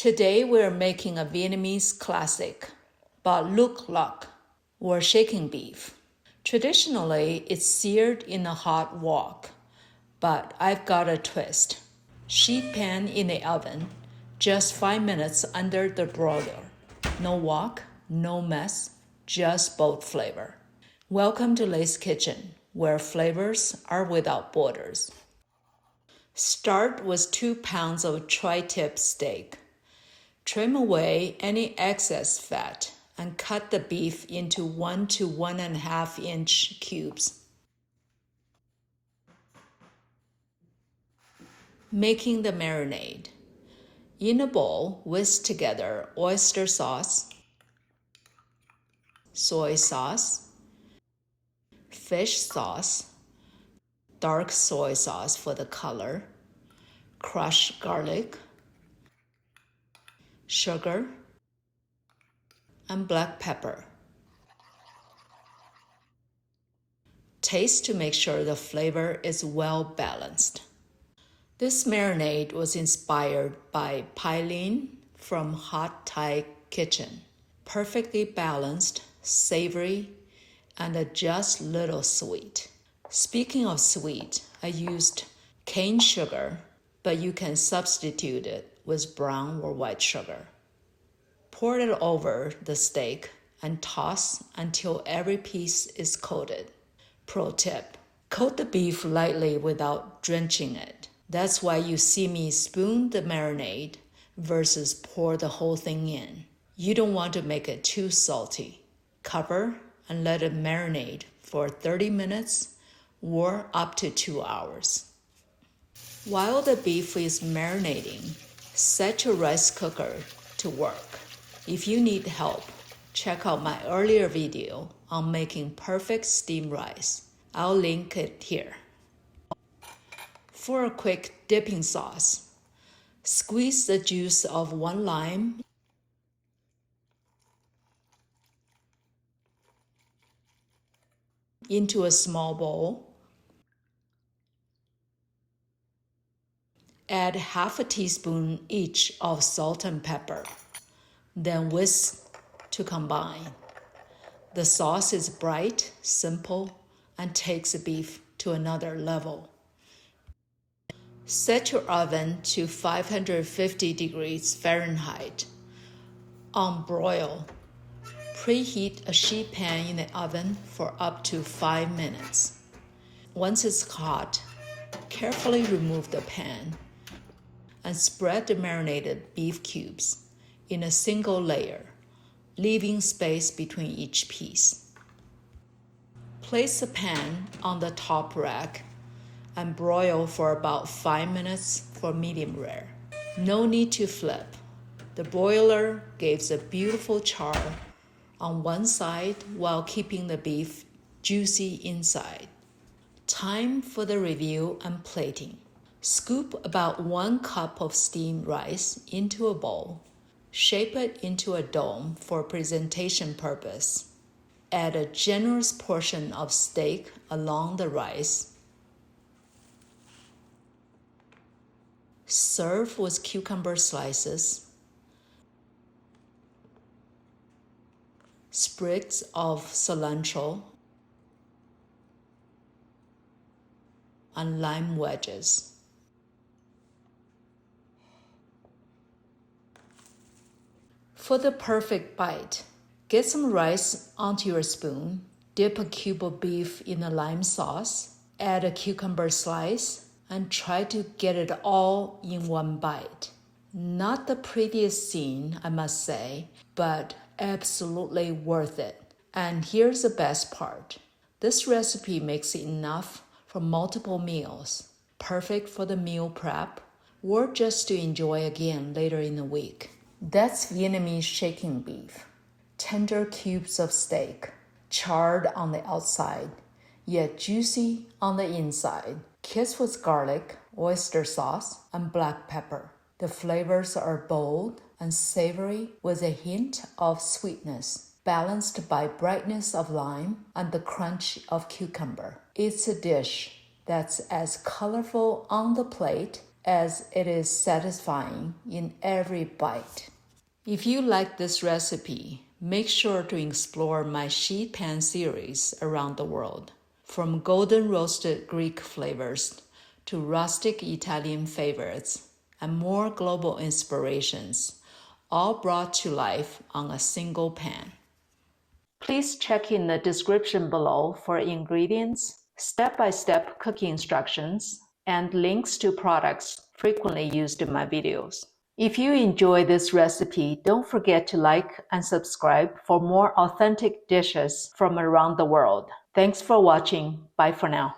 Today we're making a Vietnamese classic, Lúc Lắc, or shaking beef. Traditionally, it's seared in a hot wok, but I've got a twist. Sheet pan in the oven, just 5 minutes under the broiler. No wok, no mess, just bold flavor. Welcome to Lay's Kitchen, where flavors are without borders. Start with 2 pounds of tri-tip steak. Trim away any excess fat and cut the beef into 1 to 1.5 inch cubes. Making the marinade. In a bowl, whisk together oyster sauce, soy sauce, fish sauce, dark soy sauce for the color, crushed garlic, sugar, and black pepper. Taste to make sure the flavor is well balanced. This marinade was inspired by Pai Lin from Hot Thai Kitchen. Perfectly balanced, savory, and just a little sweet. Speaking of sweet, I used cane sugar, but you can substitute it with brown or white sugar. Pour it over the steak and toss until every piece is coated. Pro tip: coat the beef lightly without drenching it. That's why you see me spoon the marinade versus pour the whole thing in. You don't want to make it too salty. Cover and let it marinate for 30 minutes or up to 2 hours. While the beef is marinating, set your rice cooker to work. If you need help, check out my earlier video on making perfect steamed rice. I'll link it here. For a quick dipping sauce, squeeze the juice of 1 lime into a small bowl. Add half a teaspoon each of salt and pepper, then whisk to combine. The sauce is bright, simple, and takes the beef to another level. Set your oven to 550 degrees Fahrenheit. On broil, preheat a sheet pan in the oven for up to 5 minutes. Once it's hot, carefully remove the pan and spread the marinated beef cubes in a single layer, leaving space between each piece. Place the pan on the top rack and broil for about 5 minutes for medium rare. No need to flip. The broiler gives a beautiful char on one side while keeping the beef juicy inside. Time for the review and plating. Scoop about 1 cup of steamed rice into a bowl. Shape it into a dome for presentation purpose. Add a generous portion of steak along the rice. Serve with cucumber slices, sprigs of cilantro, and lime wedges. For the perfect bite, get some rice onto your spoon, dip a cube of beef in a lime sauce, add a cucumber slice, and try to get it all in one bite. Not the prettiest scene, I must say, but absolutely worth it. And here's the best part. This recipe makes enough for multiple meals, perfect for the meal prep, or just to enjoy again later in the week. That's Vietnamese shaking beef. Tender cubes of steak, charred on the outside, yet juicy on the inside. Kissed with garlic, oyster sauce, and black pepper. The flavors are bold and savory with a hint of sweetness, balanced by brightness of lime and the crunch of cucumber. It's a dish that's as colorful on the plate as it is satisfying in every bite. If you like this recipe, make sure to explore my sheet pan series around the world. From golden roasted Greek flavors to rustic Italian favorites and more global inspirations, all brought to life on a single pan. Please check in the description below for ingredients, step-by-step cooking instructions, and links to products frequently used in my videos. If you enjoy this recipe, don't forget to like and subscribe for more authentic dishes from around the world. Thanks for watching. Bye for now.